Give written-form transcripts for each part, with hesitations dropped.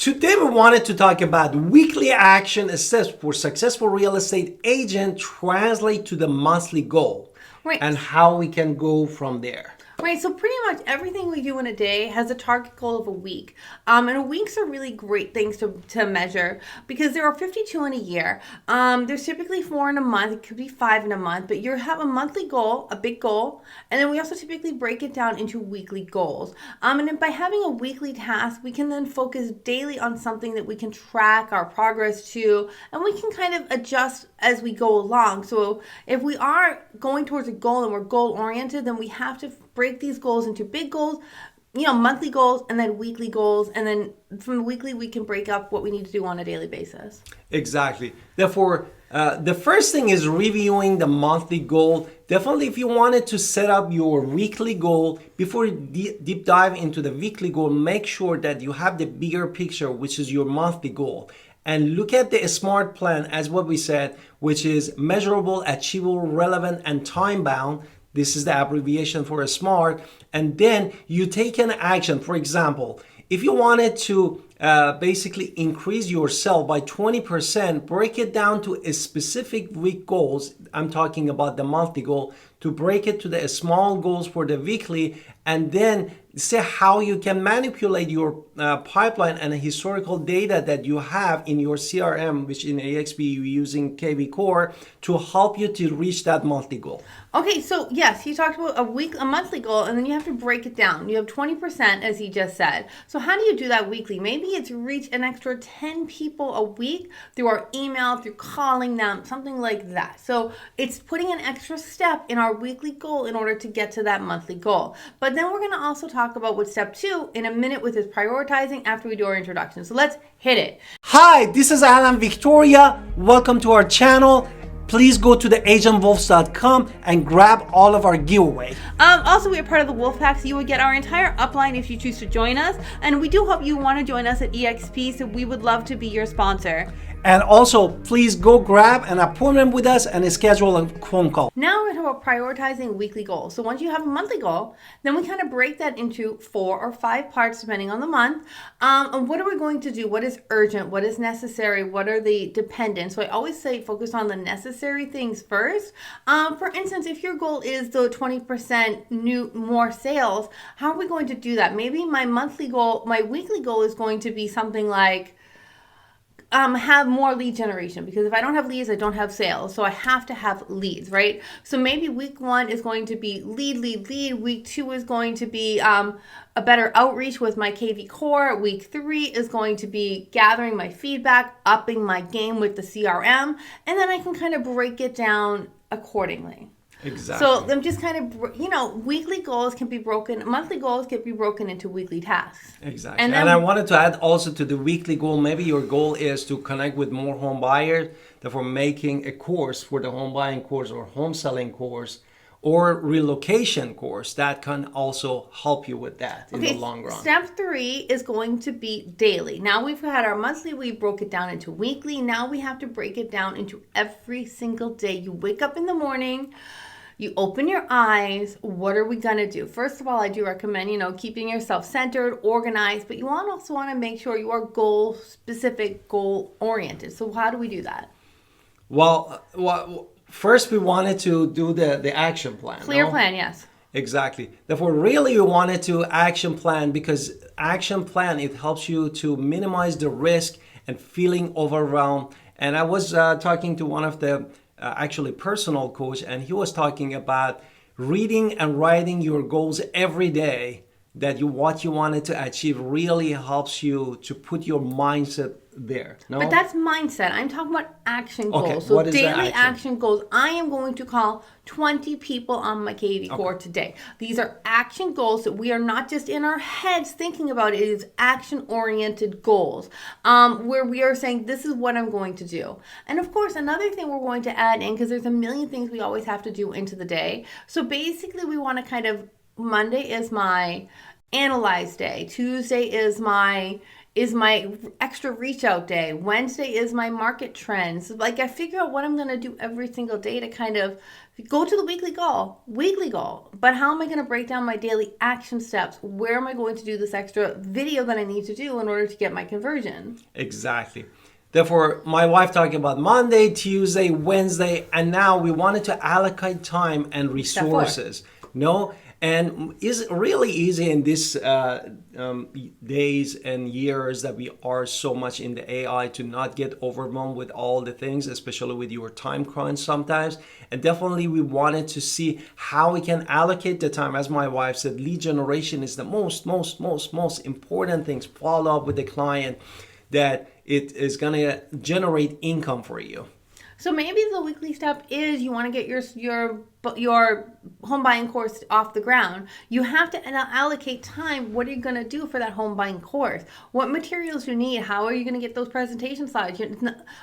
Today we wanted to talk about weekly action steps for successful real estate agent translate to the monthly goal, Right. and how we can go from there. Right, so pretty much everything we do in a day has a target goal of a week. And a week's are really great things to measure because there are 52 in a year. There's typically 4 in a month, it could be 5 in a month, but you have a monthly goal, a big goal, and then we also typically break it down into weekly goals. And then by having a weekly task, we can then focus daily on something that we can track our progress to, and we can kind of adjust as we go along. So if we are going towards a goal and we're goal oriented, then we have to break these goals into big goals, monthly goals, and then weekly goals. And then from the weekly, we can break up what we need to do on a daily basis. Exactly. Therefore, the first thing is reviewing the monthly goal. Definitely, if you wanted to set up your weekly goal, before you deep dive into the weekly goal, make sure that you have the bigger picture, which is your monthly goal. And look at the SMART plan as what we said, which is measurable, achievable, relevant, and time-bound. This is the abbreviation for a SMART. And then you take an action. For example, if you wanted to basically increase your sale by 20%, break it down to a specific week goals. I'm talking about the monthly goal, to break it to the small goals for the weekly, and then see how you can manipulate your pipeline and historical data that you have in your CRM, which in AXP you're using KV Core, to help you to reach that monthly goal. Okay, so yes, he talked about a monthly goal, and then you have to break it down. You have 20%, as he just said. So how do you do that weekly? Maybe it's reach an extra 10 people a week through our email, through calling them, something like that. So it's putting an extra step in our weekly goal in order to get to that monthly goal. But then we're going to also talk about what step 2 in a minute with his prioritizing after we do our introduction. So let's hit it. Hi, this is Alan Victoria. Welcome to our channel. Please go to theagentwolves.com and grab all of our giveaway. Also, we are part of the Wolf Pack, so you would get our entire upline if you choose to join us. And we do hope you want to join us at EXP, so we would love to be your sponsor. And also, please go grab an appointment with us and schedule a phone call. Now we're going to talk about prioritizing weekly goals. So once you have a monthly goal, then we kind of break that into 4 or 5 parts depending on the month. And what are we going to do? What is urgent? What is necessary? What are the dependent? So I always say focus on the necessary things first. For instance, if your goal is the 20% more sales, how are we going to do that? Maybe my weekly goal is going to be something like have more lead generation, because if I don't have leads, I don't have sales. So I have to have leads, right? So maybe week 1 is going to be lead. Week 2 is going to be a better outreach with my KV Core. Week 3 is going to be gathering my feedback, upping my game with the CRM, and then I can kind of break it down accordingly. Exactly. So I'm just kind of, weekly goals can be broken, monthly goals can be broken into weekly tasks. Exactly. And I wanted to add also to the weekly goal, maybe your goal is to connect with more home buyers, therefore making a course for the home buying course or home selling course or relocation course that can also help you with that in the long run. Step 3 is going to be daily. Now we've had our monthly, we broke it down into weekly. Now we have to break it down into every single day. You wake up in the morning, you open your eyes, what are we gonna do? First of all, I do recommend, keeping yourself centered, organized, but you also want to make sure you are goal specific, goal oriented. So how do we do that? Well, first we wanted to do the action plan. Clear plan, yes. Exactly. Therefore, really we wanted to action plan, because action plan, it helps you to minimize the risk and feeling overwhelmed. And I was talking to one of the actually personal coach, and he was talking about reading and writing your goals every day, that what you wanted to achieve really helps you to put your mindset there. No? But that's mindset. I'm talking about action goals. Okay, so what is the daily action goals. I am going to call 20 people on my KV Core today. These are action goals that we are not just in our heads thinking about. It is action-oriented goals where we are saying, this is what I'm going to do. And of course, another thing we're going to add in, because there's a million things we always have to do into the day. So basically, we want to Monday is my analyze day. Tuesday is my is my extra reach out day. Wednesday is my market trends. Like I figure out what I'm going to do every single day to kind of go to the weekly goal. But how am I going to break down my daily action steps? Where am I going to do this extra video that I need to do in order to get my conversion? Exactly. Therefore, my wife talking about Monday, Tuesday, Wednesday, and now we wanted to allocate time and resources. No, and is really easy in this days and years that we are so much in the AI to not get overwhelmed with all the things, especially with your time crunch sometimes. And definitely we wanted to see how we can allocate the time. As my wife said, lead generation is the most important things. Follow up with the client that it is going to generate income for you. So maybe the weekly step is you want to get your home buying course off the ground. You have to allocate time. What are you going to do for that home buying course? What materials you need? How are you going to get those presentation slides?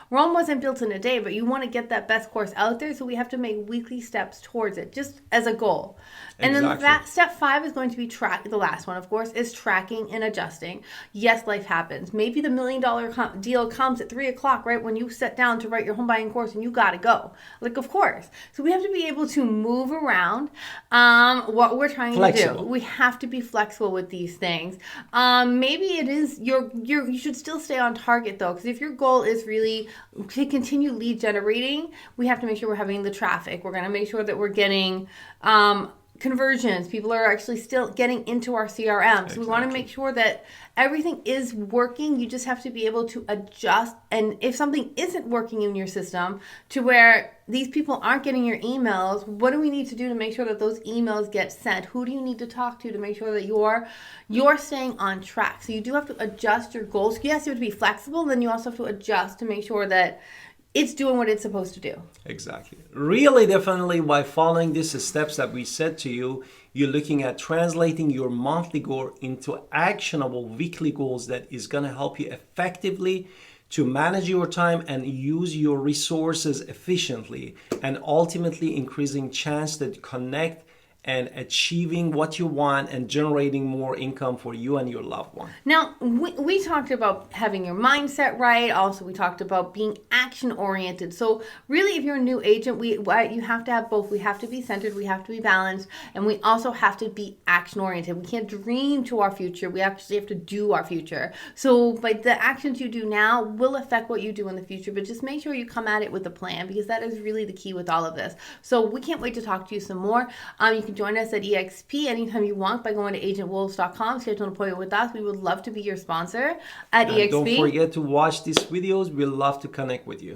Rome wasn't built in a day, but you want to get that best course out there. So we have to make weekly steps towards it, just as a goal. And then that step 5 is going to be the last one, of course, is tracking and adjusting. Yes, life happens. Maybe the $1 million deal comes at 3:00, right when you sit down to write your home buying course and you got to go. Like, of course. So we have to be able to move around what we're trying to do. We have to be flexible with these things. Maybe it is you should still stay on target though, because if your goal is really to continue lead generating, we have to make sure we're having the traffic. We're going to make sure that we're getting conversions. People are actually still getting into our CRM. So we want to make sure that everything is working. You just have to be able to adjust. And if something isn't working in your system to where these people aren't getting your emails, what do we need to do to make sure that those emails get sent? Who do you need to talk to make sure that you're staying on track? So you do have to adjust your goals. Yes, you have to be flexible. Then you also have to adjust to make sure that it's doing what it's supposed to do. Exactly. Really, definitely, by following these steps that we said to you, you're looking at translating your monthly goal into actionable weekly goals that is going to help you effectively to manage your time and use your resources efficiently, and ultimately increasing chance to connect and achieving what you want and generating more income for you and your loved one. Now, we talked about having your mindset right. Also, we talked about being action-oriented. So really, if you're a new agent, you have to have both. We have to be centered, we have to be balanced, and we also have to be action-oriented. We can't dream to our future. We actually have to do our future. So by the actions you do now will affect what you do in the future, but just make sure you come at it with a plan, because that is really the key with all of this. So we can't wait to talk to you some more. You can join us at EXP anytime you want by going to agentwolves.com, schedule an appointment with us. We would love to be your sponsor at EXP. Don't forget to watch these videos. We'd love to connect with you.